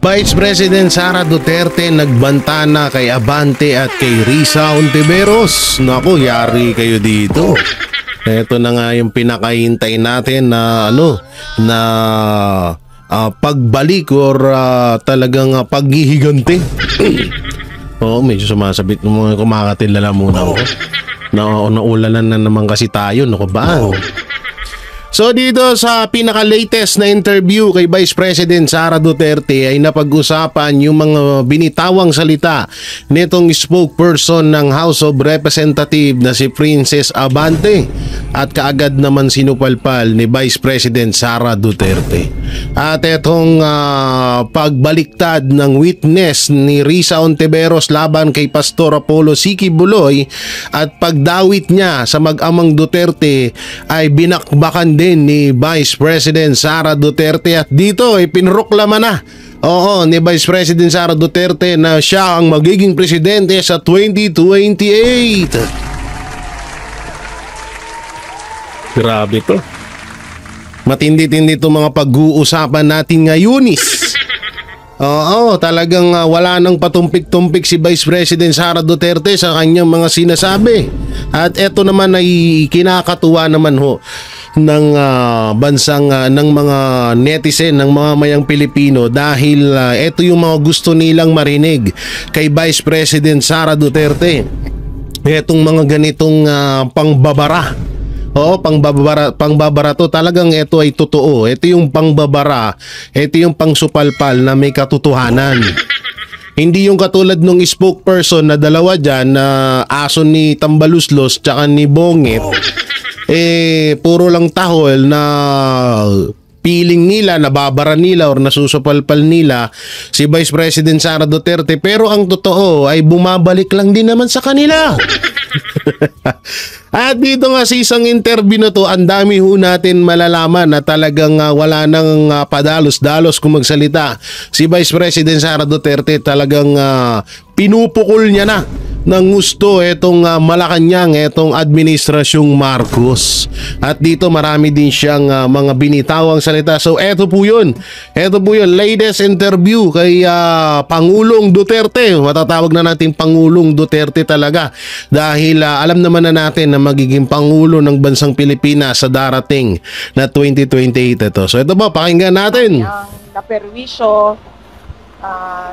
Vice President Sara Duterte nagbanta na kay Abante at kay Risa Hontiveros. Naku, yari kayo dito. Ito na nga yung pinakahintay natin na pagbalik or talagang paghihiganti. Oo, medyo sumasabit ng mga kumakatilala muna ako. Naulalan na naman kasi tayo, naku ba? So dito sa pinaka-latest na interview kay Vice President Sara Duterte ay napag-usapan yung mga binitawang salita nitong spokesperson ng House of Representatives na si Princess Abante at kaagad naman sinupalpal ni Vice President Sara Duterte. At itong pagbaliktad ng witness ni Risa Hontiveros laban kay Pastor Apollo C. Quiboloy at pagdawit niya sa mag-amang Duterte ay binakbakan din ni Vice President Sara Duterte at dito ay pinroklama na ni Vice President Sara Duterte na siya ang magiging presidente sa 2028. Grabe to. Matindi-tindi itong mga pag-uusapan natin ngayunis. Talagang wala nang patumpik-tumpik si Vice President Sara Duterte sa kanyang mga sinasabi. At eto naman ay kinakatuwa naman ng bansang ng mga netizen, ng mga mayang Pilipino dahil eto yung mga gusto nilang marinig kay Vice President Sara Duterte. Etong mga ganitong pangbabara. Pangbabara to, talagang ito ay totoo. Ito yung pangbabara, ito yung pangsupalpal na may katotohanan. Hindi yung katulad nung spokesperson na dalawa dyan na aso ni Tambaluslos tsaka ni Bongit, puro lang tahol na piling nila, nababara nila or nasusupalpal nila si Vice President Sara Duterte, pero ang totoo ay bumabalik lang din naman sa kanila. At dito nga sa isang interview na to, ang dami natin malalaman na talagang wala nang padalos-dalos kung magsalita si Vice President Sara Duterte. Talagang pinupukol niya na ng gusto itong Malacanang, itong administrasyong Marcos. At dito marami din siyang mga binitawang salita. So eto po yun, latest interview kay Pangulong Duterte. Matatawag na natin Pangulong Duterte talaga dahil alam naman na natin na magiging Pangulo ng bansang Pilipinas sa darating na 2028 ito. So ito ba, pakinggan natin. Ang naperwisyo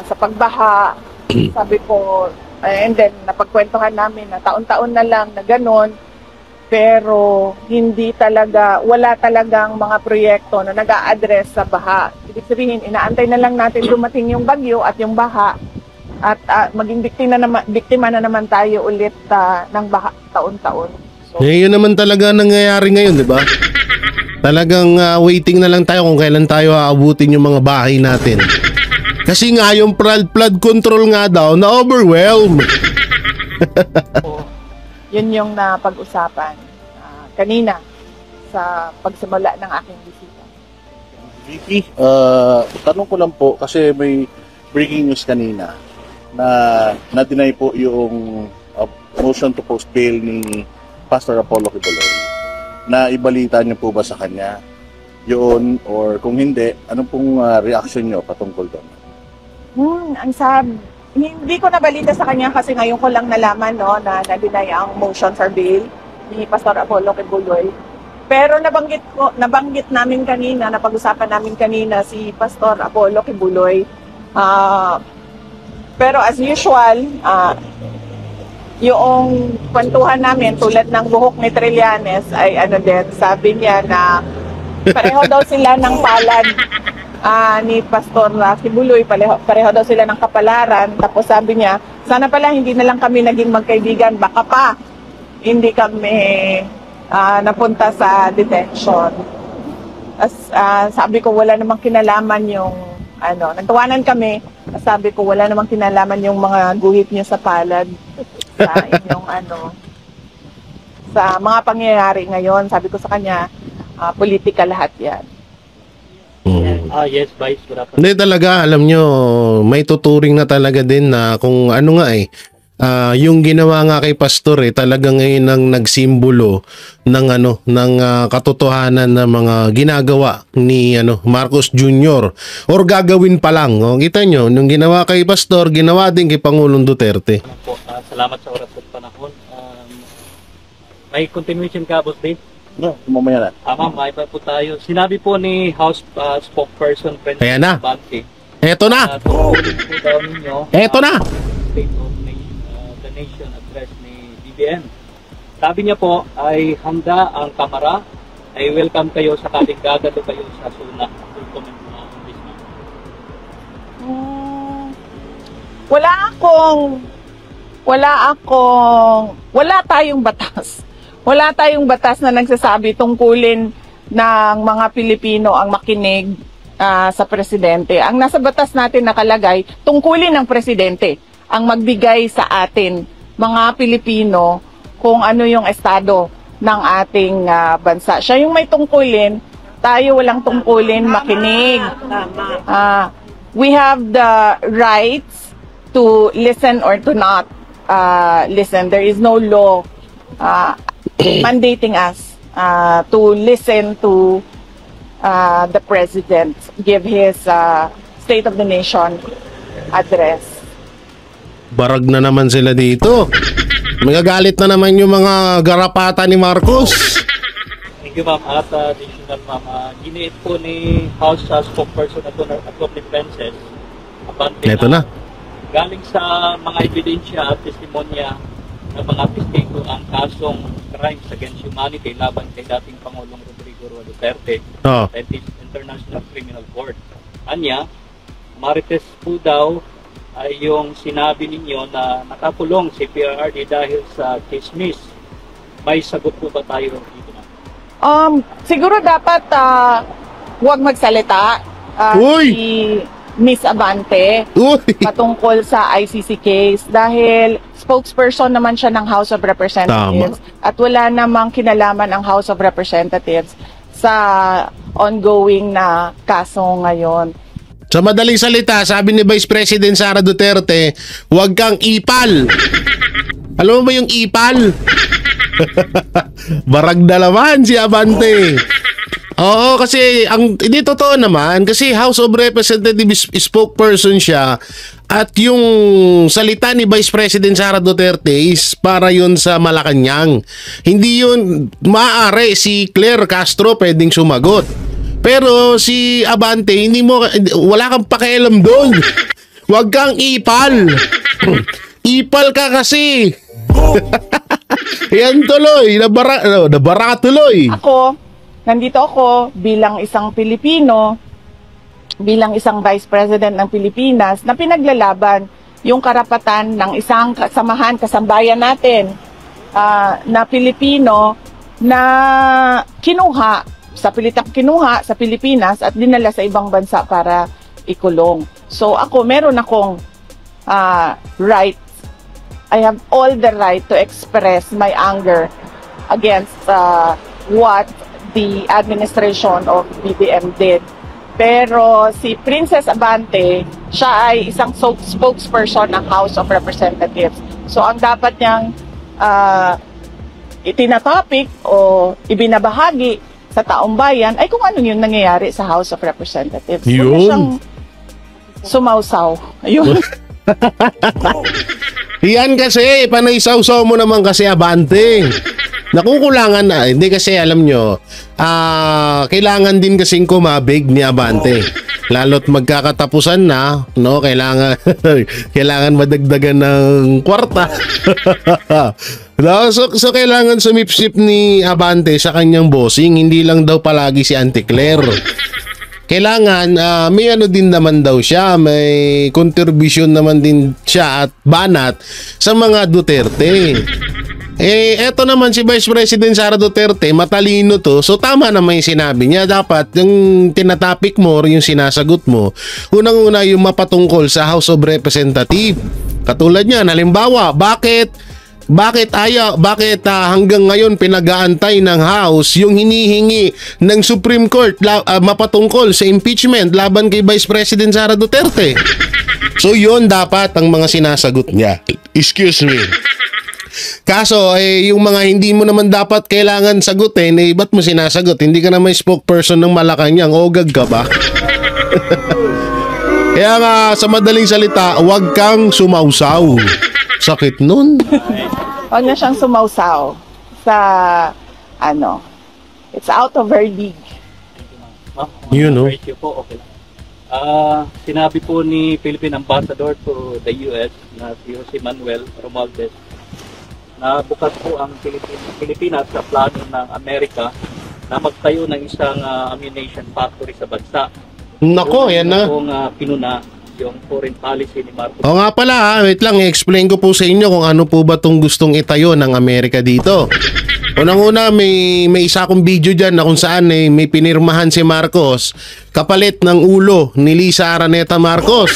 sa pagbaha, sabi ko, and then napagkwentuhan namin na taon-taon na lang na ganon, pero hindi talaga, wala talagang mga proyekto na nag-a-address sa baha. Ibig sabihin, inaantay na lang natin dumating yung bagyo at yung baha at maging biktima na naman tayo ulit ng baha taon-taon. So, yun naman talaga nangyayari ngayon, di ba? Talagang waiting na lang tayo kung kailan tayo aabutin yung mga bahay natin. Kasi nga yung flood control nga daw na overwhelm. Yun yung napag-usapan kanina sa pagsimula ng aking bisita. Vicky, tanong ko lang po kasi may breaking news kanina na na-deny po yung motion to post bail ni Pastor Apollo Quiboloy. Na ibalita niyo po ba sa kanya yun, or kung hindi, anong pong reaction niyo patungkol doon? Hindi ko nabalita sa kanya kasi ngayon ko lang nalaman na na-deny ang motion for bail ni Pastor Apollo Quiboloy. Pero nabanggit namin kanina, napag-usapan namin kanina si Pastor Apollo Quiboloy. Pero as usual, yung kwentuhan namin tulad ng buhok ni Trillanes ay sabi niya na pareho daw sila ng palad ni Pastor Quiboloy, pareho daw sila ng kapalaran. Tapos sabi niya, sana pala hindi na lang kami naging magkaibigan, baka pa hindi kami napunta sa detention. Sabi ko wala namang kinalaman yung nagtawanan kami. Sabi ko wala namang kinalaman yung mga guhit niyo sa palad sa inyong sa mga pangyayari ngayon. Sabi ko sa kanya, politika lahat yan. Yes, Vice. Hindi talaga, alam nyo, may tuturing na talaga din na kung ano nga yung ginawa nga kay Pastor talagang ngayon ang nagsimbolo ng katotohanan na mga ginagawa ni Marcos Jr. or gagawin pa lang. Kita nyo, nung ginawa kay Pastor, ginawa din kay Pangulong Duterte. Salamat sa oras at panahon. May continuation ka, Boss Dave? No, mamaya na. Ma'am, may pa po tayo. Sinabi po ni House spokesperson Ayan na. Abante. Eto na! Tungkulin po daw ninyo. Eto na! State of the Nation address ni BBM. Sabi niya po ay handa ang Kamara, ay welcome kayo sakaling gagalo kayo sa SUNA. Full comment mo on this, ma'am. Wala tayong batas. Wala tayong batas na nagsasabi tungkulin ng mga Pilipino ang makinig sa presidente. Ang nasa batas natin nakalagay, tungkulin ng presidente ang magbigay sa atin, mga Pilipino, kung ano yung estado ng ating bansa. Siya yung may tungkulin, tayo walang tungkulin, makinig. We have the rights to listen or to not listen. There is no law mandating us to listen to the president give his State of the Nation address. Barag na naman sila dito. Magagalit na naman yung mga garapata ni Marcos. Thank you, ma'am. At additional, ma'am, giniit po ni House spokesperson Atty. Pences Abante Ito na. galing sa mga ebidensya at testimonya ng mga testigo ang kasong crimes against humanity laban kay dating Pangulong Rodrigo Roa Duterte at International Criminal Court. Anya, marites po daw ay yung sinabi ninyo na nakakulong si PRRD dahil sa chismis. May sagot po ba tayo dito na? Siguro dapat huwag magsalita si Miss Abante patungkol sa ICC case dahil spokesperson naman siya ng House of Representatives. Tama. At wala namang kinalaman ang House of Representatives sa ongoing na kaso ngayon. Sa madaling salita, sabi ni Vice President Sara Duterte, huwag kang ipal. Alam mo ba yung ipal? Barag na naman si Abante. Oo, kasi hindi totoo naman kasi House of Representatives spokesperson siya at yung salita ni Vice President Sara Duterte is para yun sa Malacanang. Hindi yun, maaari si Claire Castro pwedeng sumagot. Pero si Abante, wala kang pakialam doon. Huwag kang ipal. Ipal ka kasi. Yan tuloy, nabara tuloy. Nandito ako bilang isang Pilipino, bilang isang Vice President ng Pilipinas na pinaglalaban yung karapatan ng isang kasambayan natin na Pilipino na kinuha sa Pilipinas at dinala sa ibang bansa para ikulong. So meron akong right. I have all the right to express my anger against what the administration of BBM did. Pero si Princess Abante, siya ay isang spokesperson ng House of Representatives. So ang dapat niyang itinatopic o ibinabahagi sa taong bayan ay kung ano yung nangyayari sa House of Representatives. Huwag siyang sumausaw. Ayun. Yan kasi, panay-sausaw mo naman kasi Abante. Nakukulangan na, hindi kasi alam nyo, kailangan din kasing kumabig ni Abante. Lalo't magkakatapusan na, no, kailangan madagdagan ng kwarta. So kailangan sumipsip ni Abante sa kanyang bossing, hindi lang daw palagi si Auntie Claire. Kailangan may din naman daw siya, may contribution naman din siya at banat sa mga Duterte. Eto naman si Vice President Sara Duterte, matalino to. So tama naman yung sinabi niya. Dapat yung tinatapik mo or yung sinasagot mo, unang-una yung mapatungkol sa House of Representatives. Katulad niya, halimbawa, bakit hanggang ngayon pinag-aantay ng House yung hinihingi ng Supreme Court mapatungkol sa impeachment laban kay Vice President Sara Duterte? So yun dapat ang mga sinasagot niya. Excuse me. Kaso, yung mga hindi mo naman dapat kailangan sagutin, ba't mo sinasagot? Hindi ka naman spokesperson ng Malacanang, ogag ka ba? Kaya nga, sa madaling salita, huwag kang sumausaw. Sakit nun. Huwag na siyang sumausaw sa, it's out of her league. You know. Thank you po, okay lang. Sinabi po ni Philippine Ambassador to the US na si Jose Manuel Romualdez na bukas po ang Pilipinas sa plano ng Amerika na magtayo ng isang ammunition factory sa bansa. Nako, yan na. Kung pinuna yung foreign policy ni Marcos. O nga pala, wait lang, i-explain ko po sa inyo kung ano po ba itong gustong itayo ng Amerika dito. Unang-una, may isa akong video dyan na kung saan may pinirmahan si Marcos kapalit ng ulo ni Lisa Araneta Marcos.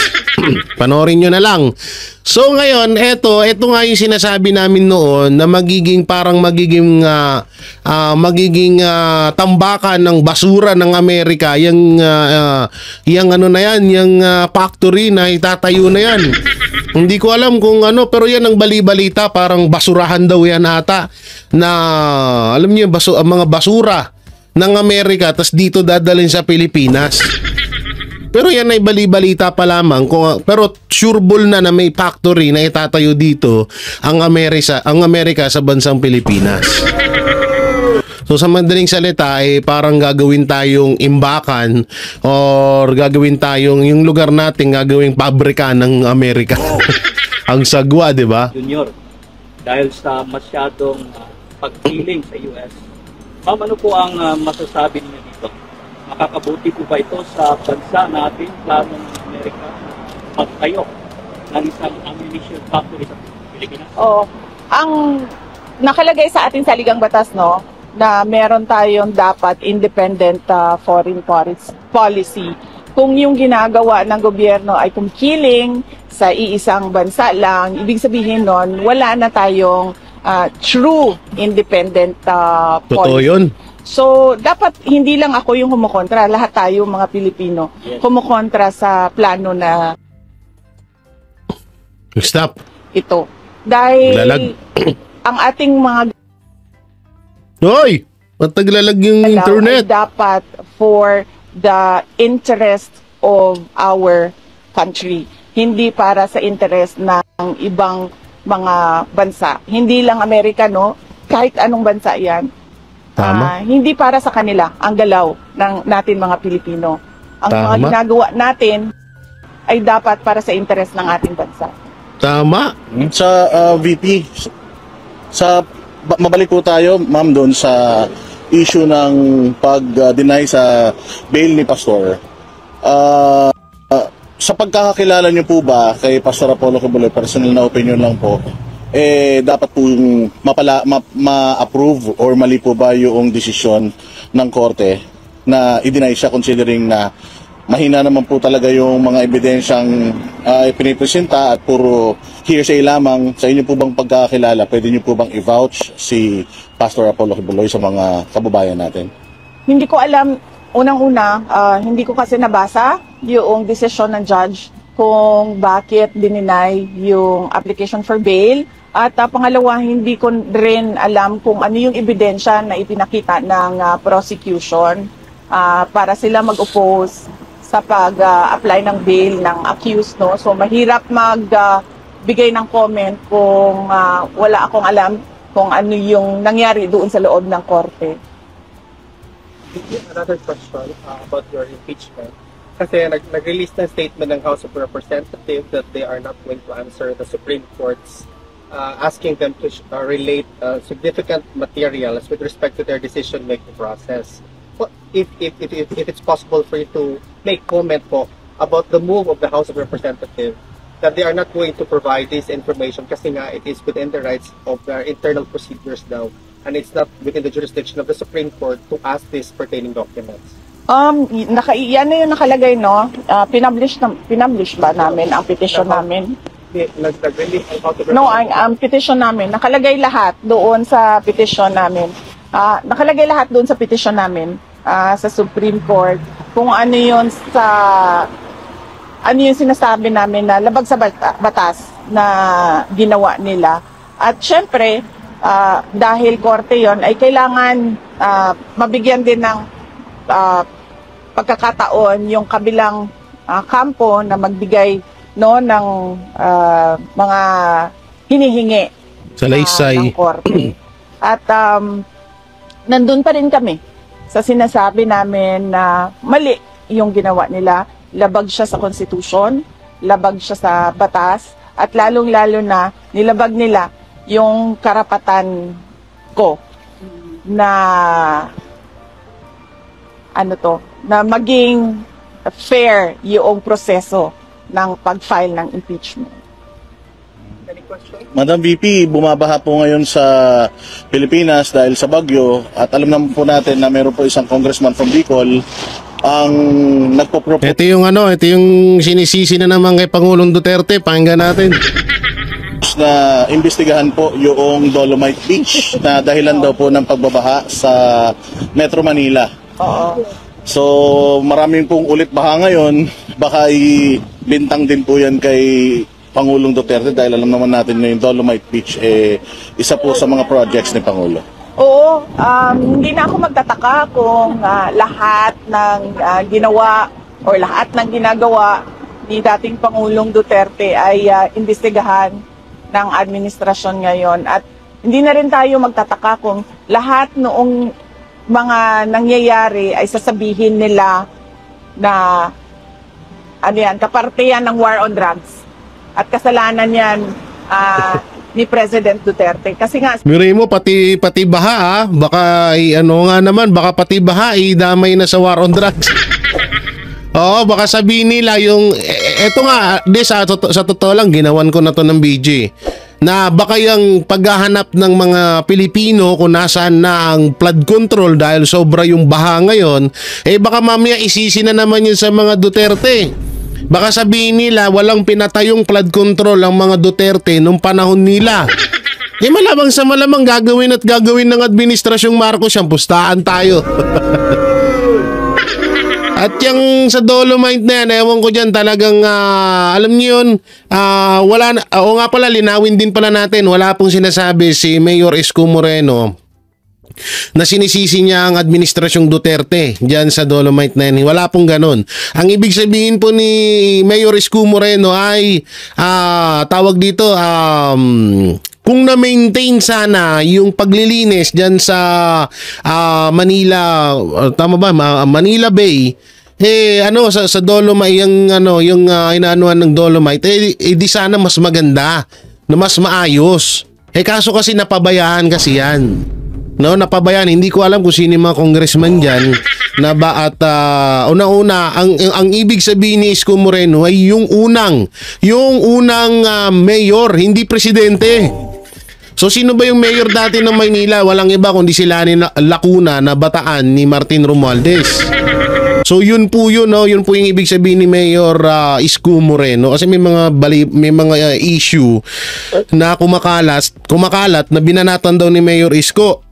Panoorin nyo na lang. So ngayon, eto nga yung sinasabi namin noon na magiging tambakan ng basura ng Amerika, yung factory na itatayo na yan. Hindi ko alam kung pero yan ang bali-balita, parang basurahan daw yan ata na alam niyo ang mga basura ng Amerika tas dito dadalhin sa Pilipinas. Pero yan ay bali-balita pa lamang, pero sureball na may factory na itatayo dito ang Amerika sa bansang Pilipinas. So sa madaling salita parang gagawin tayong imbakan or gagawin tayong yung lugar natin gagawing pabrika ng Amerika. Ang sagwa, di ba? Junior, dahil sa masyadong pagpiling sa US, ma'am, ano po ang masasabi niyo dito? Makakabuti po ba ito sa bansa natin, plano ng Amerika, magtayo ng isang ammunition factory sa Pilipinas? Ang nakalagay sa ating saligang batas, na meron tayong dapat independent foreign policy. Kung yung ginagawa ng gobyerno ay kumkiling sa iisang bansa lang, ibig sabihin nun, wala na tayong true independent policy. Totoo yun. So, dapat hindi lang ako yung kumukontra, lahat tayo mga Pilipino kumukontra sa plano na Stop. ito. Dahil Lalag. ang ating mga Hoy! Mataglalag yung internet. ay dapat for the interest of our country. Hindi para sa interest ng ibang mga bansa. Hindi lang Amerika, kahit anong bansa yan. Tama. Hindi para sa kanila ang galaw ng natin mga Pilipino. Ang mga Tama. ginagawa natin ay dapat para sa interes ng ating bansa. Tama. Sa VP, mabalik po tayo, ma'am, doon sa issue ng pag-deny sa bail ni Pastor. Sa pagkakakilala niyo po ba kay Pastor Apollo Kibuloy, personal na opinion lang po, dapat po yung ma-approve or mali po ba yung desisyon ng korte na i-deny siya considering na mahina naman po talaga yung mga ebidensyang pinipresenta at puro hearsay lamang. Sa inyo po bang pagkakakilala, pwede niyo po bang i-vouch si Pastor Apollo Kibuloy sa mga kababayan natin? Hindi ko alam, unang-una, hindi ko kasi nabasa yung desisyon ng judge kung bakit dininay yung application for bail. At pangalawa, hindi ko rin alam kung ano yung ebidensya na ipinakita ng prosecution para sila mag-oppose sa pag-apply ng bail ng accused. So mahirap magbigay ng comment kung wala akong alam kung ano yung nangyari doon sa loob ng korte. Another question about your impeachment. Kasi nag-release ng statement ng House of Representatives that they are not going to answer the Supreme Court's asking them to relate significant materials with respect to their decision-making process. What, if it's possible for you to make comment po about the move of the House of Representatives that they are not going to provide this information kasi nga it is within the rights of their internal procedures now and it's not within the jurisdiction of the Supreme Court to ask these pertaining documents. Yan na yung nakalagay, Pinublish ba namin ang petition namin? Nag-release ang House of No, ang petition namin, nakalagay lahat doon sa petition namin. Nakalagay lahat doon sa petition namin sa Supreme Court kung ano yun sa ano yung sinasabi namin na labag sa batas na ginawa nila. At syempre, dahil korte yon ay kailangan mabigyan din ng pagkakataon yung kabilang kampo na magbigay ng mga hinihingi Salaysay. ng korte. At nandun pa rin kami sa sinasabi namin na mali yung ginawa nila. Labag siya sa konstitusyon, labag siya sa batas, at lalong-lalo na nilabag nila yung karapatan ko na na maging fair yung proseso ng pag-file ng impeachment. Any question? Madam VP, bumabaha po ngayon sa Pilipinas dahil sa bagyo at alam naman po natin na meron po isang congressman from Bicol ang nagpo-propose Ito yung sinisisi na naman kay Pangulong Duterte. Pakinggan natin. na imbestigahan po yung Dolomite Beach na dahilan daw po ng pagbabaha sa Metro Manila. Oo. So maraming pong ulit baha ngayon, baka ibintang din po yan kay Pangulong Duterte dahil alam naman natin na yung Dolomite Beach isa po sa mga projects ni Pangulo. Oo, hindi na ako magtataka kung lahat ng ginawa o lahat ng ginagawa ni dating Pangulong Duterte ay imbestigahan ng administrasyon ngayon. At hindi na rin tayo magtataka kung lahat noong mga nangyayari ay sasabihin nila na kaparte yan ng war on drugs. At kasalanan yan ni President Duterte. Kasi nga, Miray mo, pati baha baka baka pati baha damay na sa war on drugs. Oo, baka sabihin nila yung eto nga, sa totoo lang ginawan ko na to ng BJ. Na baka yung paghahanap ng mga Pilipino kung nasaan na ang flood control dahil sobra yung baha ngayon, baka mamaya isisi na naman yun sa mga Duterte. Baka sabihin nila walang pinatayong flood control ang mga Duterte nung panahon nila. Malamang sa malamang gagawin ng administrasyong Marcos yung pustaan tayo. At yung sa Dolomite na yan, ewan ko dyan talagang, alam niyo yun, wala na, o nga pala, linawin din pala natin, wala pong sinasabi si Mayor Isko Moreno na sinisisi niya ang administrasyong Duterte dyan sa Dolomite na yan. Wala pong ganun. Ang ibig sabihin po ni Mayor Isko Moreno ay, tawag dito, kung na-maintain sana yung paglilinis dyan sa Manila, tama ba? Manila Bay, sa Dolomite, yung inaanuhan ng Dolomite, di sana mas maganda, na mas maayos. Kaso kasi napabayaan kasi yan. Napabayaan. Hindi ko alam kung sino yung mga congressman dyan na ba at una-una, ang ibig sabihin ni Isko Moreno ay yung unang mayor, hindi presidente. So sino ba yung mayor dati ng Maynila? Walang iba kundi sila ni Lacuna na bataan ni Martin Romualdez. So yun po yung ibig sabihin ni Mayor Isko Moreno kasi may mga issue na kumakalat na binanatan daw ni Mayor Isko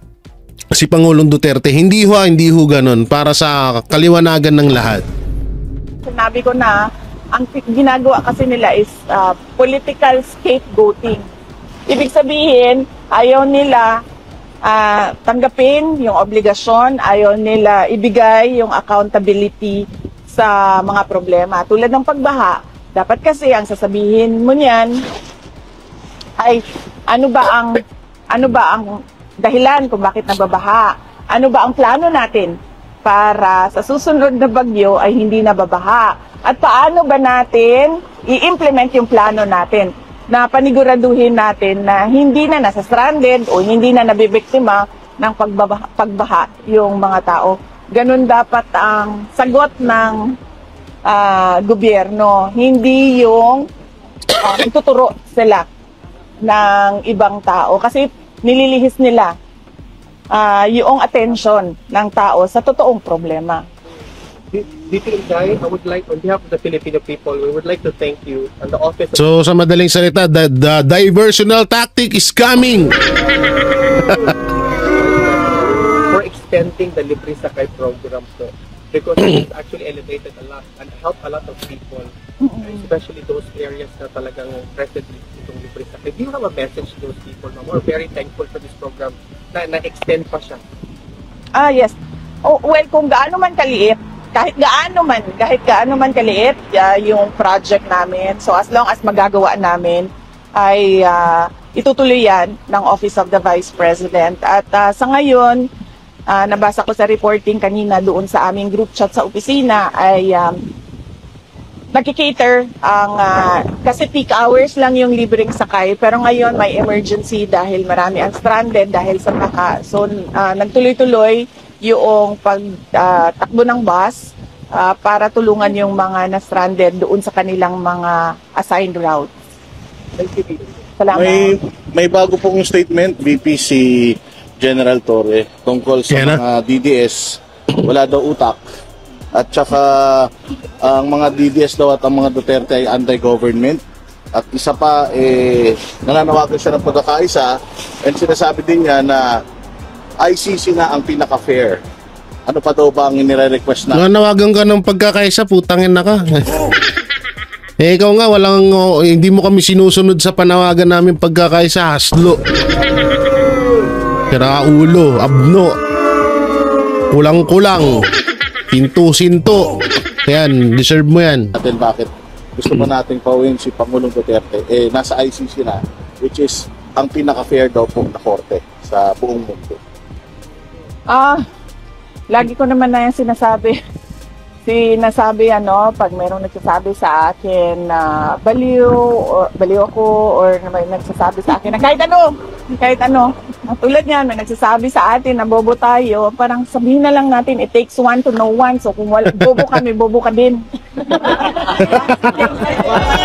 si Pangulong Duterte. Hindi ho ganun para sa kaliwanagan ng lahat. sinabi ko na, ang ginagawa kasi nila is political scapegoating. Ibig sabihin, ayaw nila tanggapin yung obligasyon, ayaw nila ibigay yung accountability sa mga problema. Tulad ng pagbaha, dapat kasi ang sasabihin mo niyan ay ano ba ang dahilan kung bakit nababaha? Ano ba ang plano natin para sa susunod na bagyo ay hindi nababaha? At paano ba natin i-implement yung plano natin na paniguraduhin natin na hindi na nasa-stranded o hindi na nabibiktima ng pagbaha yung mga tao. Ganun dapat ang sagot ng gobyerno. Hindi yung tuturo sila ng ibang tao. Kasi nililihis nila yung attention ng tao sa totoong problema. Dito Inday, I would like, on behalf of the Filipino people, we would like to thank you and the office of So sa madaling salita, the diversional tactic is coming. for extending the Libre Sakay program to, because it has actually elevated a lot and helped a lot of people especially those areas na talagang presently itong libre sakay. Do you have a message to those people, ma'am? We're very thankful for this program na-extend pa siya. Yes. Oh, well, kung gaano man kaliit, kahit gaano man kaliit yung project namin. So as long as magagawa namin ay itutuloy yan ng Office of the Vice President. At sa ngayon, nabasa ko sa reporting kanina doon sa aming group chat sa opisina ay nagkikater ang kasi peak hours lang yung libreng sakay, pero ngayon may emergency dahil marami ang stranded dahil sa baka. So nagtuloy-tuloy yung pagtakbo ng bus para tulungan yung mga na-stranded doon sa kanilang mga assigned routes. Salamat. May bago pong statement, VP, si General Torre tungkol sa mga DDS. Wala daw utak. At saka ang mga DDS daw at ang mga Duterte ay anti-government. At isa pa, nananawagan siya ng pagkakaisa, and sinasabi din niya na ICC na ang pinaka-fair. Ano pa daw ba ang inire-request na? Nananawagan ka ng pagkakaisa, putangin na ka. Ikaw nga, hindi mo kami sinusunod sa panawagan namin pagkakaisa, haslo. Kiraulo, abno. Kulang-kulang. Sinto-sinto. Yan, deserve mo yan. Natin bakit gusto mo nating pauwiin si Pangulong Duterte, nasa ICC na, which is ang pinaka-fair daw po na korte sa buong mundo. Lagi ko naman na yung sinasabi pag mayroong nagsasabi sa akin na baliw ako, or may nagsasabi sa akin na kahit ano, tulad niyan, may nagsasabi sa atin na bobo tayo, parang sabihin na lang natin, it takes one to know one. So kung wala, bobo kami, bobo ka din.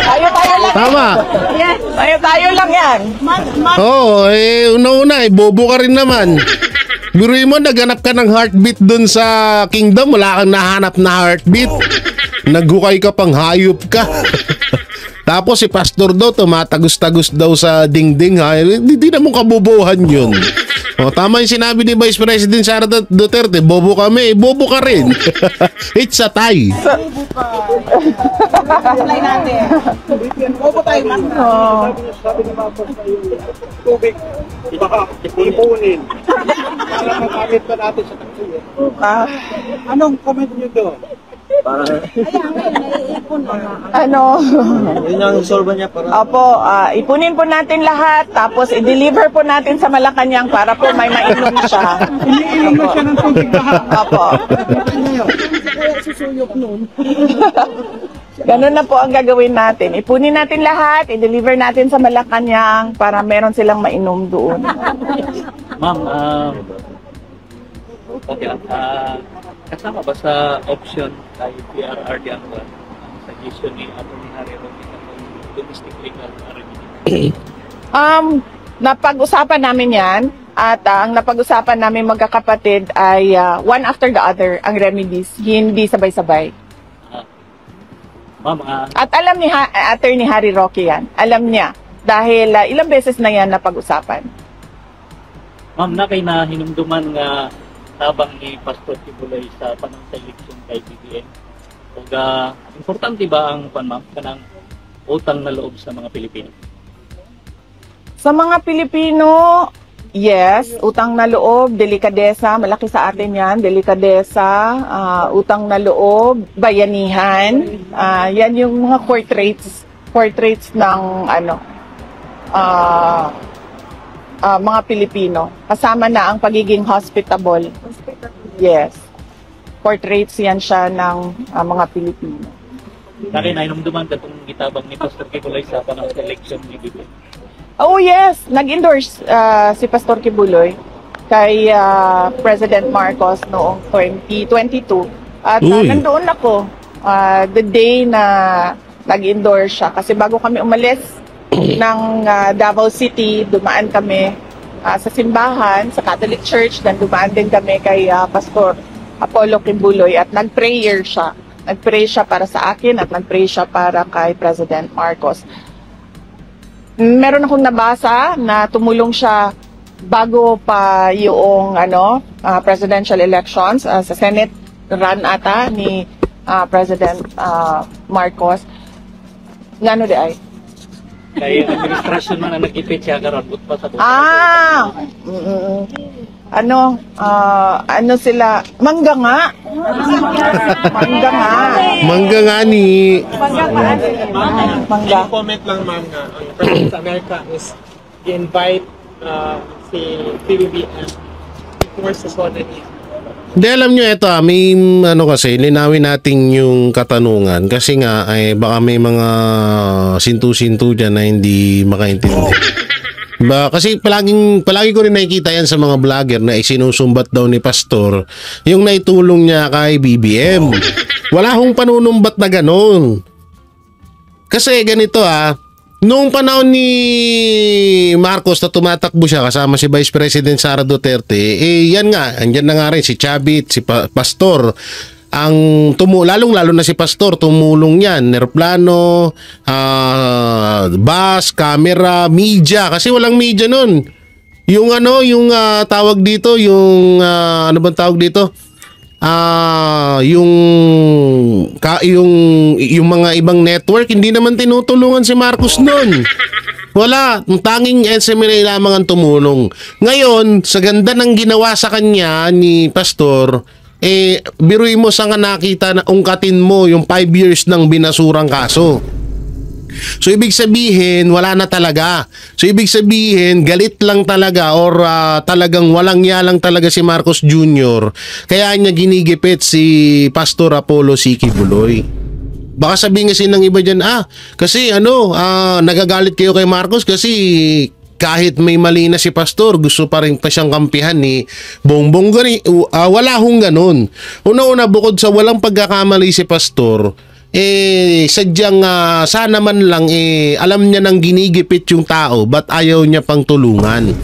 tayo lang. Tama. Yes, tayo lang yan. Oo, una-una, bobo ka rin naman. Biruin mo, naghanap ka ng heartbeat dun sa kingdom, wala kang nahanap na heartbeat. Naghukay ka pang hayop ka. Tapos si pastor daw, tumatagos-tagos daw sa dingding. Hindi na mong kabobohan yun. O, tama yung sinabi ni Vice President Sara Duterte, bobo kami, bobo ka rin. It's a tie. Bobo tayo, mas sabi ni Mama sa tubig, ipunin. Para magamit pa natin sa taxi. Anong comment niyo doon? Yun ang solve niya para. Opo, ipunin po natin lahat, tapos i-deliver po natin sa Malacanang para po may mainom siya. Iniinom na siya ng tubig lahat. Opo. Kaya susuyok nun. Ganun na po ang gagawin natin. Ipunin natin lahat, i-deliver natin sa Malacanang para meron silang mainom doon. Ma'am, okay lang. Kasama ba sa option kay PRRD ang suggestion ni Atty. Harry Roque ng domestic legal remedy? Napag-usapan namin yan, at ang napag-usapan namin magkakapatid ay one after the other ang remedies, hindi sabay-sabay. Ma'am, At alam ni Atty. Harry Roque yan. Alam niya. Dahil ilang beses na yan napag-usapan. ma'am, na kay na hinumduman nga tabang ni Pastor Kibuloy sa panahon sa eleksyon kay BBM. O importante ba ang ma'am, kanang utang na loob sa mga Pilipino? Sa mga Pilipino, yes, utang na loob, delikadesa, malaki sa atin yan, delikadesa, utang na loob, bayanihan, yan yung mga portraits ng mga Pilipino. Kasama na ang pagiging hospitable. Yes. Portraits yan siya ng mga Pilipino. Kaya na hinumduman katong gitabang ni Pastor Kibuloy sa panahon sa eleksyon ni BBM. Oh yes, nag-endorse si Pastor Kibuloy kay President Marcos noong 2022. At nandoon ako the day na nag-endorse siya. Kasi bago kami umalis ng Davao City, dumaan kami sa simbahan, sa Catholic Church, then dumaan din kami kay Pastor Apollo Kibuloy at nag-prayer siya. Nag-pray siya para sa akin at nag-pray siya para kay President Marcos. Meron akong nabasa na tumulong siya bago pa yung presidential elections sa Senate run ata ni President Marcos. Ngano di ay? Kaya administrasyon man ang nag-ipit siya karon but pa sa buhay. Ano sila? Mangga nga. Mangga nga. Mangga nga ni. Mangga. Comment lang ma'am nga, ang President sa America is i-invite si PBBM before sa SONA niya. Hindi, alam nyo, ito may kasi, linawin natin yung katanungan kasi nga, ay baka may mga sintu-sintu dyan na hindi makaintindi. Kasi palagi ko rin nakikita yan sa mga vlogger na isinusumbat daw ni Pastor yung naitulong niya kay BBM. Wala hong panunumbat na ganon. Kasi ganito noong panahon ni Marcos na tumatakbo siya kasama si Vice President Sara Duterte, yan nga, andyan na nga rin si Chavit, si Pastor, lalong-lalo na si Pastor, tumulong yan, eroplano, bus, camera, media, kasi walang media nun. Yung tawag dito, yung yung mga ibang network hindi naman tinutulungan si Marcos noon. Wala, tanging SMNA lamang ang tumulong. Ngayon, sa ganda ng ginawa sa kanya ni Pastor, biruin mo sa nga nakita na ungkatin mo yung 5 years ng binasurang kaso. So ibig sabihin wala na talaga. So ibig sabihin galit lang talaga or talagang walang ya lang talaga si Marcos Jr. Kaya niya ginigipit si Pastor Apollo Siki Buloy. Baka sabihin kasi ng iba dyan, kasi nagagalit kayo kay Marcos kasi kahit may mali na si Pastor, gusto pa rin pa siyang kampihan ni Bongbong. Wala hong ganun. Una-una, bukod sa walang pagkakamali si Pastor, sadyang sana man lang alam niya nang ginigipit yung tao, ba't ayaw niya pang tulungan?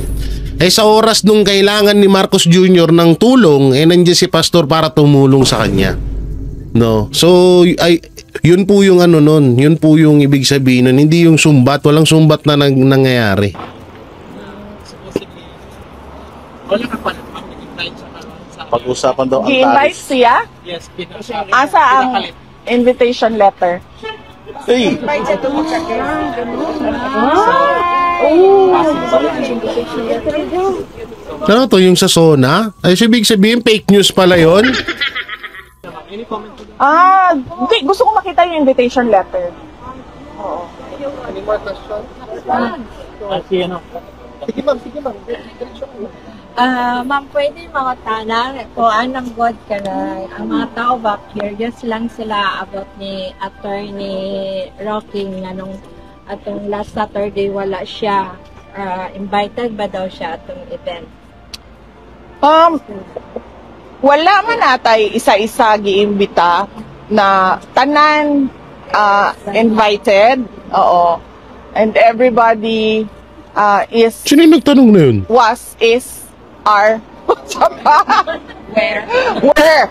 Sa oras nung kailangan ni Marcos Jr. ng tulong, nandiyan si Pastor para tumulong sa kanya. No? So, yun po yung nun. Yun po yung ibig sabihin nun. Hindi yung sumbat. Walang sumbat na nangyayari. Wala ka pala mag-invite sa Pag-usapan daw ang I-invite tarif. siya? Yes, Asa ang invitation letter? Hey! Ano to, yung sa SONA? Ibig sabihin fake news pala yun? Hindi. Gusto ko makita yung invitation letter. Oo. Any more questions? Sige ma'am. Ma'am, pwede mga tanang kung anong God ka na. Ang mga tao ba, curious lang sila about ni Attorney Rocking na nung atong last Saturday wala siya. Invited ba daw siya atong event? Wala man natay isa-isa giimbita na tanan invited. Oo. And everybody is Sino yung nagtanong na yun? was, is, are. Where?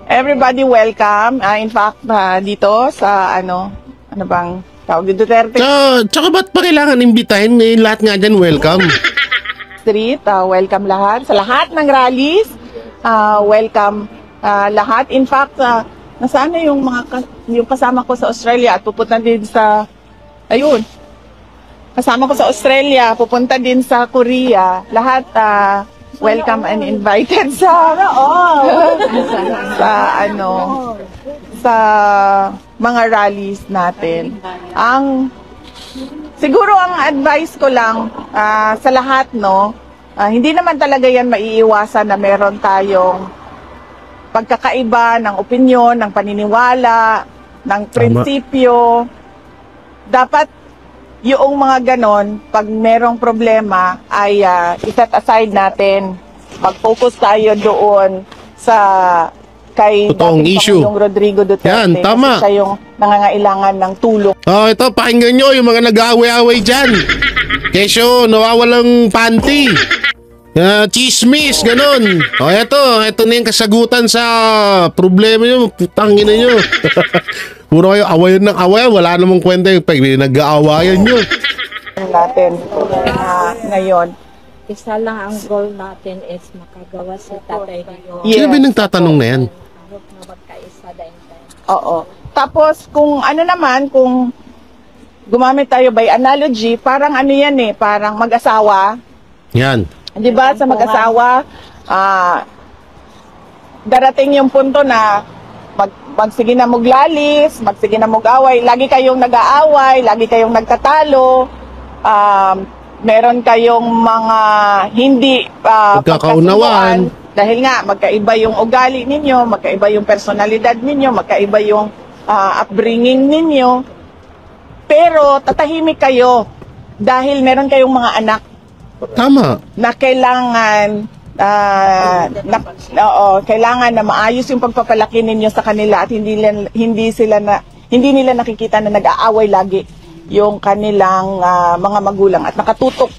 Everybody welcome. In fact, dito sa ano bang tawag dito, Duterte Tsaka ba't pa kailangan imbitahin? Lahat nga dyan welcome. Street. Welcome lahat. Sa lahat ng rallies, welcome lahat. In fact, nasaan na yung yung kasama ko sa Australia at pupunta din sa kasama ko sa Australia, pupunta din sa Korea. Lahat welcome and invited sa sa mga rallies natin. Siguro ang advice ko lang sa lahat, hindi naman talaga yan maiiwasan na meron tayong pagkakaiba ng opinyon, ng paniniwala, ng prinsipyo. Dapat yung mga ganon, pag merong problema, ay iset aside natin. Mag-focus tayo doon sa kay totoong dating issue. Pangulong Rodrigo Duterte. Yan, tama. Kasi siya yung nangangailangan ng tulong. Ito, pakinggan nyo yung mga nag-aaway-aaway dyan. Kesyo, nawawalang panty. Chismis, ganun. Ito na yung kasagutan sa problema nyo. Putangin na nyo. Puro kayo awayan ng awayan. Wala namang kwenta yung nag-aawayan nyo. Natin ngayon. Isa lang ang goal natin is makagawa si Tatay Rio. Yes. Sino ba yung nagtatanong na yan? Huwag na magkaisa dahil. Oo. Tapos kung ano naman, kung gumamit tayo by analogy, parang ano yan eh, parang mag-asawa. Yan. Di ba sa mag-asawa, darating yung punto na magsige na maglalis, magsige na mag-away, lagi kayong nag-aaway, lagi kayong nagtatalo, meron kayong mga hindi Pagkakaunawaan. dahil nga magkaiba yung ugali ninyo, magkaiba yung personalidad ninyo, magkaiba yung upbringing ninyo. Pero tatahimik kayo dahil meron kayong mga anak Tama. na kailangan kailangan na maayos yung pagpapalaki ninyo sa kanila at hindi nila nakikita na nag-aaway lagi yung kanilang mga magulang at nakatutok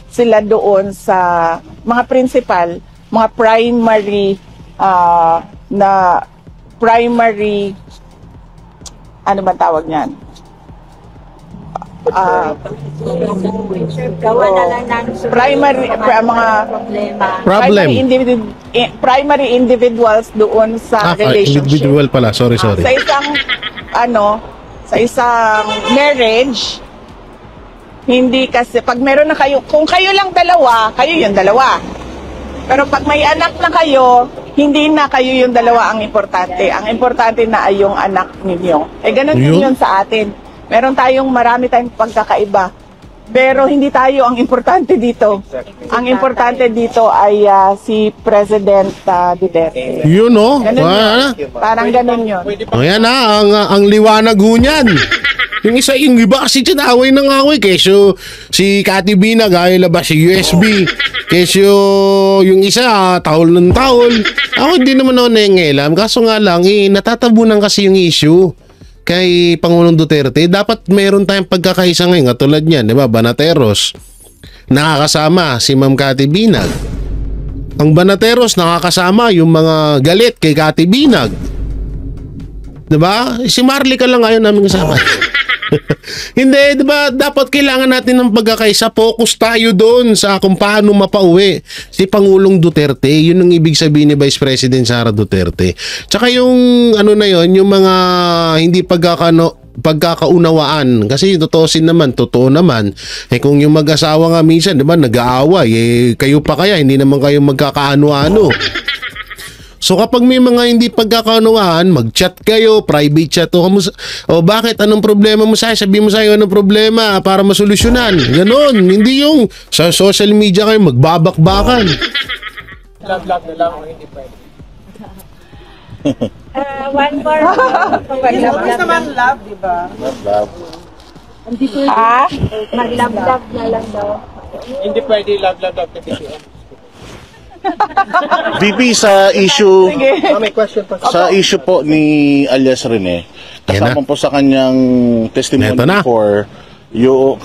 sila doon sa mga principal, mga primary ano ba tawag niyan? Gawa na lang ng primary individuals doon sa relationship. Individual pala. Sorry. Sa isang marriage, hindi kasi pag meron na kayo, kung kayo lang dalawa, kayo yung dalawa. Pero pag may anak na kayo, hindi na kayo yung dalawa ang importante. Ang importante na ay yung anak ninyo. Ganun din yun sa atin. Meron marami tayong pagkakaiba. Pero hindi tayo ang importante dito. Ang importante dito ay si President Duterte. Yun o. Parang ganun yun. Ayan ang liwanag ho niyan. Yung iba kasi dyan, away ng away. Kesyo si Kati Binag, ayaw labas si USB. Kesyo yung isa, tahol ng tahol. Ako hindi naman ako nangingilam. Kaso nga lang, natatabunan kasi yung issue kay Pangulong Duterte. Dapat meron tayong pagkakaisa ngayon. Katulad niyan, di ba? Banateros. Nakakasama si Ma'am Kati Binag. Ang Banateros nakakasama yung mga galit kay Kati Binag. Di ba? Si Marley ka lang ngayon namin kasama. Hindi, di ba? Dapat kailangan natin ng pagkakaisa. Focus tayo doon sa kung paano mapauwi si Pangulong Duterte. Yun ang ibig sabihin ni Vice President Sara Duterte. Tsaka yung ano na yun, yung mga hindi pagkakaunawaan. Kasi totoo naman. Kung yung mag-asawa nga minsan, di ba, nag-aaway. Kayo pa kaya, hindi naman kayo magkakaano-ano. So kapag may mga hindi pagkakaunawaan, mag-chat kayo, private chat o bakit, anong problema mo sa'yo? Sabihin mo sa'yo anong problema para masolusyonan. Ganon, hindi yung sa social media kayo magbabakbakan. Love na lang o hindi pwede. One more. Love naman love, di ba? Love. Mag-love na lang daw. Hindi pwede love na BBM. VP, sa issue May question pa. sa issue po ni alias Rene, kasama po sa kanyang testimony Neto na. for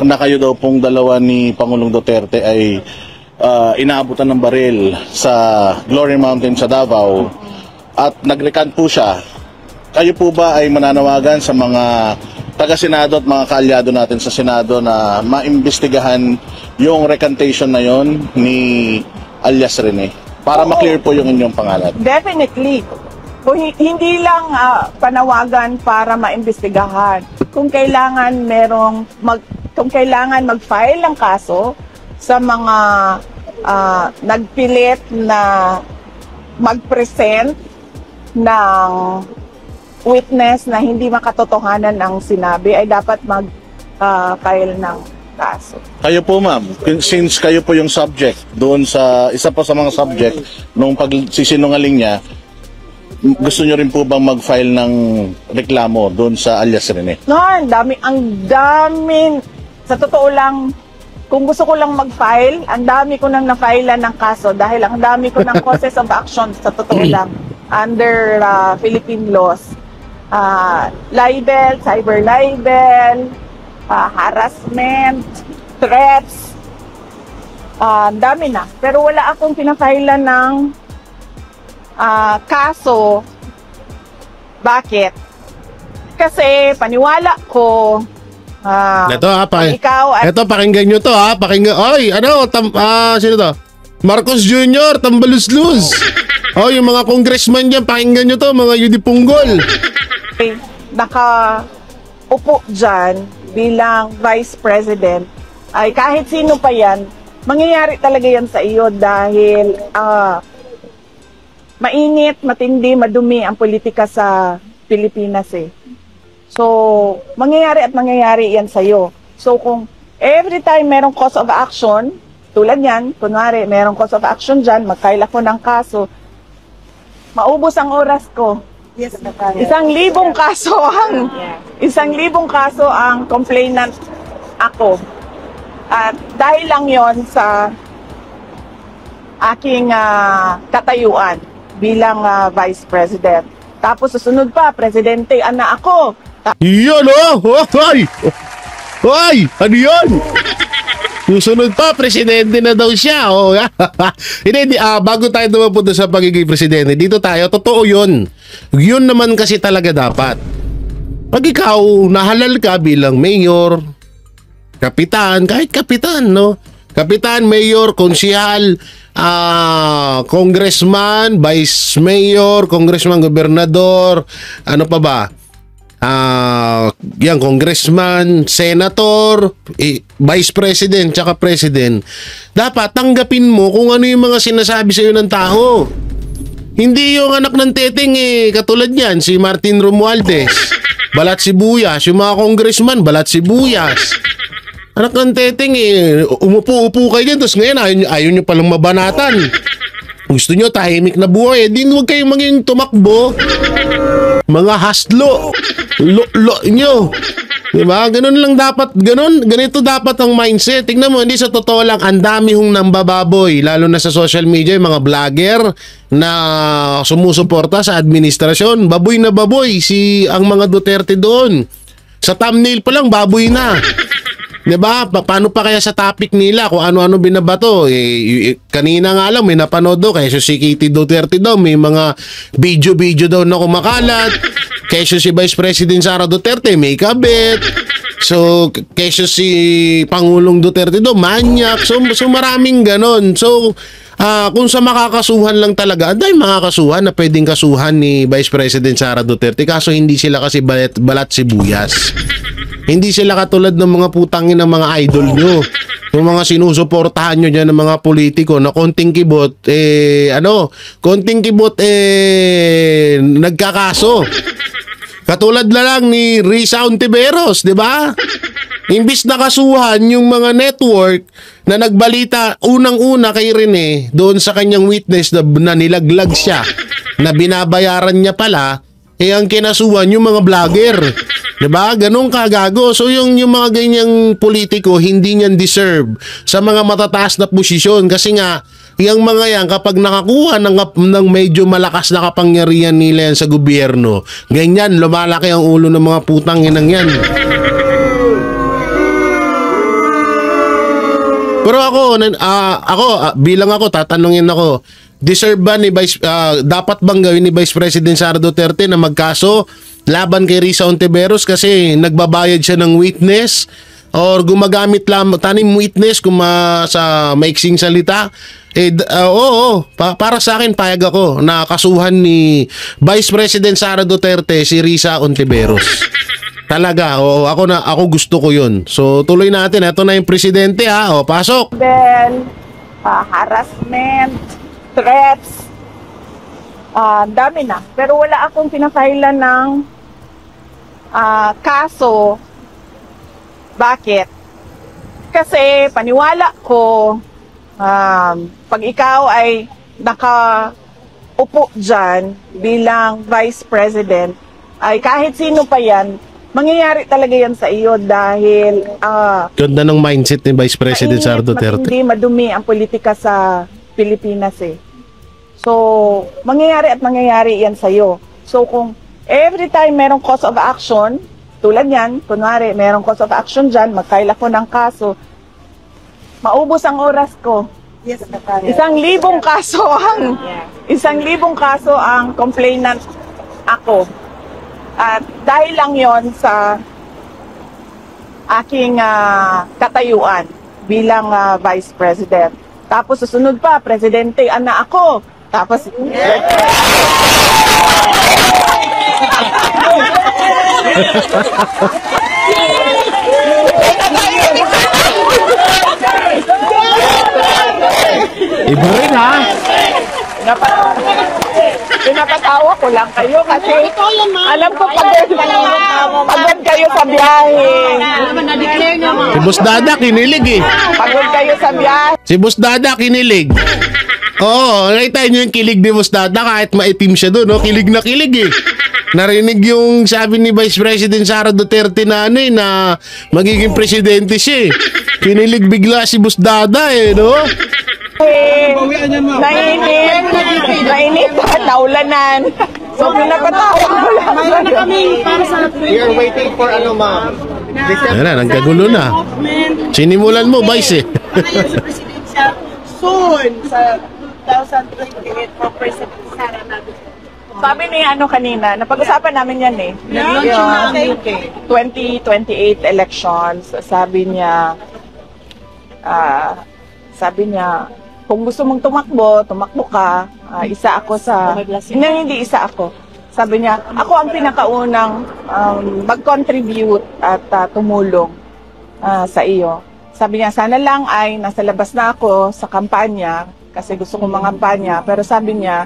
na kayo daw pong dalawa ni Pangulong Duterte ay inaabutan ng baril sa Glory Mountain sa Davao at nag-recant po siya. Kayo po ba ay mananawagan sa mga taga-Senado at mga kaalyado natin sa Senado na maimbestigahan yung recantation na yon ni alias Rene para ma-clear po yung inyong pangalan? Definitely. Kung hindi lang panawagan para maimbestigahan. Kung kailangan mag-file ng kaso sa mga nagpilit na mag-present ng witness na hindi makatotohanan ang sinabi, ay dapat mag-file ng kaso. Kayo po ma'am, since kayo po yung subject doon sa isa pa sa mga subject nung pagsisinungaling niya, gusto nyo rin po bang mag-file ng reklamo doon sa alias Rene? No, ang dami, sa totoo lang, kung gusto ko lang mag-file, ang dami ko nang na-file ng kaso dahil ang dami ko ng causes of action, sa totoo lang, under Philippine laws. Libel, cyber libel, harassment, threats, dami na. Pero wala akong pinafailan ng kaso. Bakit? Kasi paniwala ko, Ito ikaw at ito pakinggan nyo to pakinggan. Oy, sino to? Marcos Jr. Tambaluslus. Yung mga congressman dyan, pakinggan nyo to, mga yudipunggol. nakaupo dyan bilang Vice President, ay kahit sino pa yan, mangyayari talaga yan sa iyo dahil mainit, matindi, madumi ang politika sa Pilipinas eh. So, mangyayari at mangyayari yan sa iyo. So, kung every time merong cause of action, tulad yan, kunwari, merong cause of action dyan, mag-file ako ng kaso, maubos ang oras ko. Yes, 1,000 kaso ang 1,000 kaso ang complainant ako. At dahil lang 'yon sa aking katayuan bilang Vice President. Tapos susunod pa, Presidente, anak ako. Yun oh! Hoy! Hoy! Ano yun? Susunod pa, presidente na daw siya. Oh. Hindi, bago tayo dumapunta sa pagiging presidente, dito tayo, totoo yun. Yun naman kasi talaga dapat. Pag ikaw, nahalal ka bilang mayor, kapitan, kahit kapitan, no? Kapitan, mayor, konsihal, congressman, vice mayor, congressman, gobernador, ano pa ba? Yan, congressman, senator, vice president, tsaka president, dapat tanggapin mo kung ano yung mga sinasabi sa iyo ng tao. Hindi yung anak ng teteng katulad yan, si Martin Romualdez, balat sibuyas, yung mga congressman, balat sibuyas. Anak ng teteng umupo-upo kayo dyan, tapos ngayon ayaw nyo palang mabanatan. Gusto nyo tahimik na buhay, di huwag kayong maging tumakbo. Mga haslo, lo nyo. Diba? Ganun lang dapat, ganito dapat ang mindset. Tingnan mo, hindi sa totoo lang, ang dami hong nambababoy, lalo na sa social media, yung mga vlogger na sumusuporta sa administrasyon. Baboy na baboy, ang mga Duterte doon. Sa thumbnail pa lang, baboy na. Diba? Paano pa kaya sa topic nila kung ano-ano binabato? Kanina nga lang may napanood daw kaya si Kitty Duterte daw may mga video daw na kumakalat. Kaya si Vice President Sara Duterte may kabit. So kaya si Pangulong Duterte daw manyak. So maraming ganon. So kung sa makakasuhan lang talaga, dahil makakasuhan na pwedeng kasuhan ni Vice President Sara Duterte, kaso hindi sila kasi balat sibuyas. Hindi sila katulad ng mga putangin ng mga idol nyo. Yung mga sinusuportahan nyo dyan ng mga politiko na konting kibot, nagkakaso. Katulad na lang ni Risa Ontiveros, di ba? Imbis na kasuhan yung mga network na nagbalita unang-una kay Rene doon sa kanyang witness na nilaglag siya, na binabayaran niya pala, ang kinasuhan yung mga vlogger. Diba? Ganun kagago. So yung mga ganyang politiko hindi niyan deserve sa mga matataas na posisyon kasi nga yung mga yan kapag nakakuha ng medyo malakas na kapangyarihan nila yan sa gobyerno, ganyan lumalaki ang ulo ng mga putang inang yan. Pero bilang ako tatanungin ako, deserve ba dapat bang gawin ni Vice President Sara Duterte na magkaso laban kay Risa Ontiveros kasi nagbabayad siya ng witness or gumagamit lang tanim witness sa maiksing salita? Para sa akin payag ako na kasuhan ni Vice President Sara Duterte si Risa Ontiveros. Talaga, ako gusto ko yun. So tuloy natin, ito na yung presidente pasok. Then, harassment, threats, dami na. Pero wala akong pinafailan ng kaso. Bakit? Kasi paniwala ko, pag ikaw ay nakaupo dyan bilang Vice President, ay kahit sino pa yan, mangyayari talaga yan sa iyo dahil ganda ng mindset ni Vice President Sara Duterte. Hindi madumi ang politika sa Pilipinas eh. So, mangyayari at mangyayari yan sa iyo. So, kung every time merong cause of action, tulad yan, kunwari merong cause of action dyan, mag-file ako ng kaso, maubos ang oras ko. Yes, 1,000 kaso ang 1,000 kaso ang complainant ako. At dahil lang yon sa aking katayuan bilang Vice President. Tapos susunod pa, Presidente, anak ako. Tapos Iba rin ha. Pinapatawa ko lang kayo kasi alam ko pagod kayo sa biyahe. Si Boss Dada kinilig eh. Pagod kayo sa biyahe. Si Boss Dada kinilig. Oo, nakita niyo yung kilig ni Boss Dada kahit maitim siya doon, no? Kilig na kilig eh. Narinig yung sabi ni Vice President Sara Duterte na ano eh, na magiging presidente siya eh. Kinilig bigla si Boss Dada eh, no? Nainit at naulanan. So, pinapatawa ko lang. Mayroon na kami para sa... We are waiting for ano, ma'am. Ayan na, nagkagulo na. Sinimulan mo, Vice eh. Soon, sa 2028 for President Sara Duterte. Sabi ni ano kanina, napag-usapan namin yan eh. Yung 2028 elections, sabi niya, kung gusto mong tumakbo ka, isa ako sa, hindi isa ako. Sabi niya, ako ang pinakaunang mag-contribute at tumulong sa iyo. Sabi niya, sana lang ay nasa labas na ako sa kampanya, kasi gusto kong mangampanya, pero sabi niya,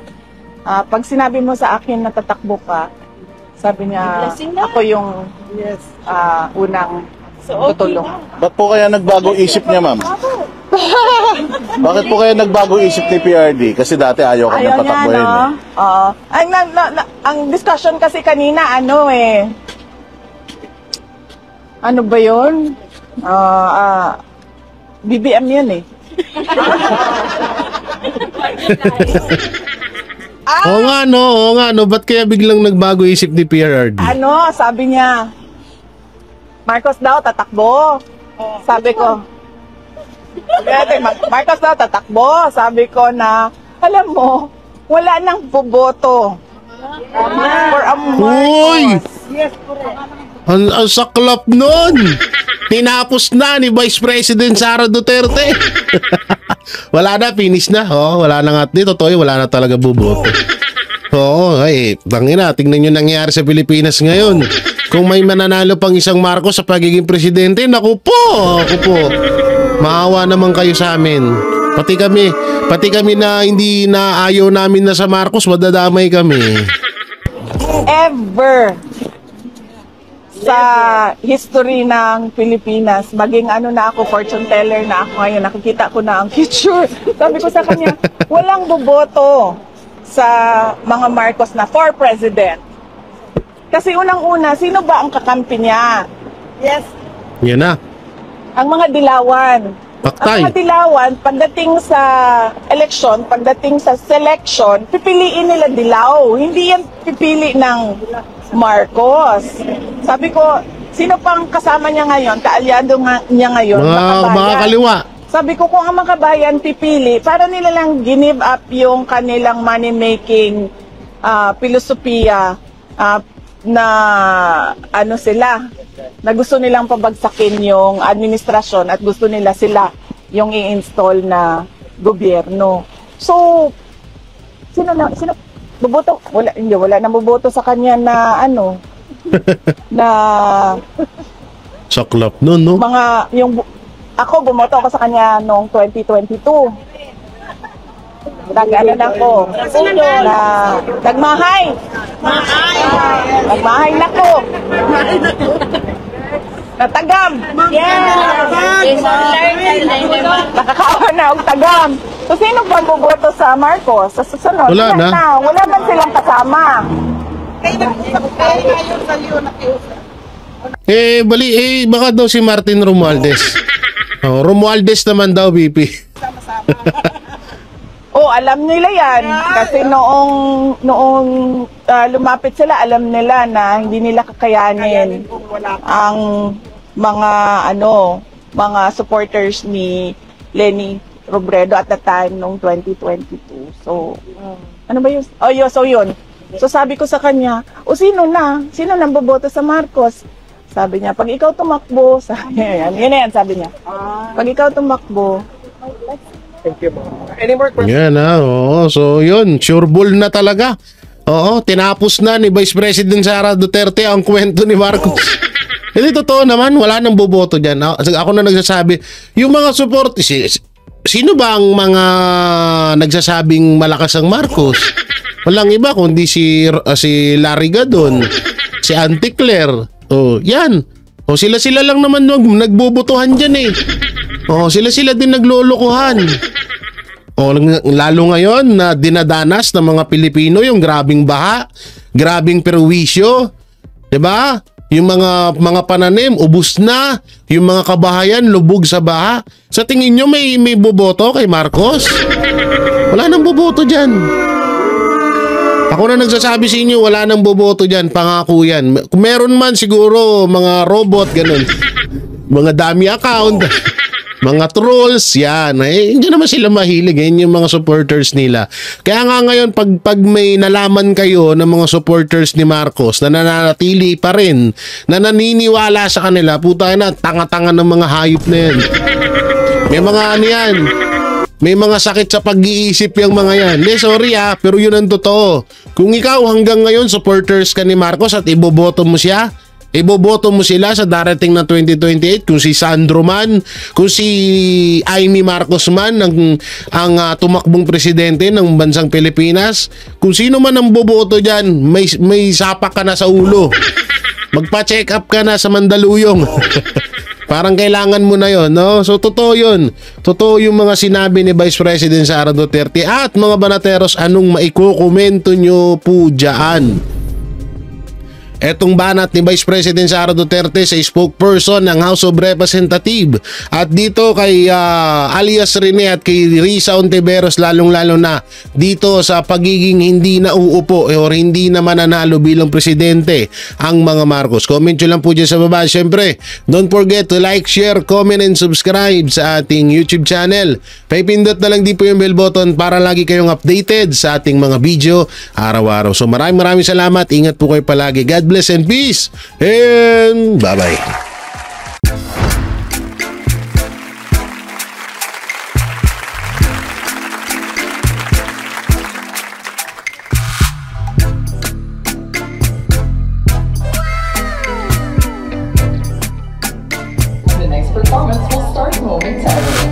pag sinabi mo sa akin na tatakbo ka, sabi niya, ako yung unang tutulong. Ba't po kaya nagbago isip niya, ma'am? Bakit po kaya nagbago isip ni PRD? Kasi dati ayaw ka na patakbuhin. Ang discussion kasi kanina, ano ba yun? BBM yun eh. Oo nga no, ba't kaya biglang nagbago isip ni PRD? Sabi niya, Marcos daw tatakbo. Sabi ko, Marcos daw tatakbo. Sabi ko na, alam mo, wala nang boboto. For a Uy! Yes, Ang saklap nun! Tinapos na ni Vice President Sara Duterte. Wala na, finish na. Wala na nga. Totoo, wala na talaga buboto. Oo, tangina, tingnan nyo nangyayari sa Pilipinas ngayon. Kung may mananalo pang isang Marcos sa pagiging presidente, naku po, maawa naman kayo sa amin. Pati kami na hindi na ayaw namin na sa Marcos, madadamay kami. Ever sa history ng Pilipinas, maging na ako, fortune teller na ako ngayon, nakikita ko na ang future. Sabi ko sa kanya, walang boboto sa mga Marcos na for president. Kasi unang-una, sino ba ang kakampi niya? Yes. Yan na. Ang mga dilawan. Paktay. Ang mga dilawan, pagdating sa election, pagdating sa selection, pipiliin nila dilaw. Hindi yan pipili ng Marcos. Sabi ko, sino pang kasama niya ngayon, kaalyado niya ngayon? Mga kaliwa. Sabi ko, kung ang mga kabayan pipili, para nila lang give up yung kanilang money-making filosofiya na sila, na gusto nilang pabagsakin yung administrasyon at gusto nila sila yung i-install na gobyerno. So, sino boboto? Wala nang boboto sa kanya na na saklap nun, no? Ako, bumoto ako sa kanya noong 2022. Nagmahay na ko. Natagam. Yes. Nakakawa na og tagam. So, sino ba boboto sa Marcos? Sa susunod? Wala na. Wala man silang kasama. Baka daw si Martin Romualdez. Romualdez naman daw, BP. Alam nila yan. Kasi noong lumapit sila, alam nila na hindi nila kakayanin ang mga supporters ni Leni Robredo at the time noong 2022. So, ano ba yun? Yun. So sabi ko sa kanya, sino nang boboto sa Marcos? Sabi niya, pag ikaw tumakbo, yun na yan, sabi niya. Pag ikaw tumakbo, thank you, ma'am. Any more questions? Yan So yun, sure ball na talaga. Oo, tinapos na ni Vice President Sara Duterte ang kwento ni Marcos. Hindi, totoo naman, wala nang boboto dyan. Ako na nagsasabi, yung mga support, sino ba ang mga nagsasabing malakas ang Marcos? Walang iba kundi si Larry Gadon, si Auntie Claire. Oh, yan. O sila lang naman nagbobotohan dyan eh. O sila din naglolokohan. O lalo ngayon na dinadanas ng mga Pilipino yung grabing baha, grabing perwisyo, 'di ba? Yung mga pananim ubos na, yung mga kabahayan lubog sa baha. Sa tingin nyo may boboto kay Marcos? Wala nang boboto diyan. Ako na nagsasabi sa inyo, wala nang boboto dyan, pangako yan. Kung meron man siguro mga robot, ganun. Mga dummy account, mga trolls, yan. Hindi naman sila mahilig, yan yung mga supporters nila. Kaya nga ngayon, pag may nalaman kayo ng mga supporters ni Marcos na nananatili pa rin, na naniniwala sa kanila, puta na, tanga-tanga ng mga hayop na yan. May mga ano yan. May mga sakit sa pag-iisip yung mga yan. Sorry pero yun ang totoo. Kung ikaw hanggang ngayon supporters ka ni Marcos at iboboto mo siya, iboboto mo sila sa darating na 2028, kung si Sandro man, kung si Amy Marcos man ang tumakbong presidente ng bansang Pilipinas, kung sino man ang boboto dyan, may sapak ka na sa ulo. Magpa-check up ka na sa Mandaluyong. Parang kailangan mo na yon, no? So, totoo yun. Totoo yung mga sinabi ni Vice President Sara Duterte. At mga banateros, anong maikukomento nyo po dyan? Etong banat ni Vice President Sara Duterte sa spokesperson ng House of Representatives at dito kay alias Rene at kay Risa Ontiveros, lalong-lalo na dito sa pagiging hindi na uupo or hindi na mananalo bilang presidente ang mga Marcos. Comment nyo lang po dyan sa baba. Siyempre, don't forget to like, share, comment, and subscribe sa ating YouTube channel. Paipindot na lang din po yung bell button para lagi kayong updated sa ating mga video araw-araw. So maraming salamat. Ingat po kayo palagi. God bless and peace and bye-bye. The next performance will start momentarily.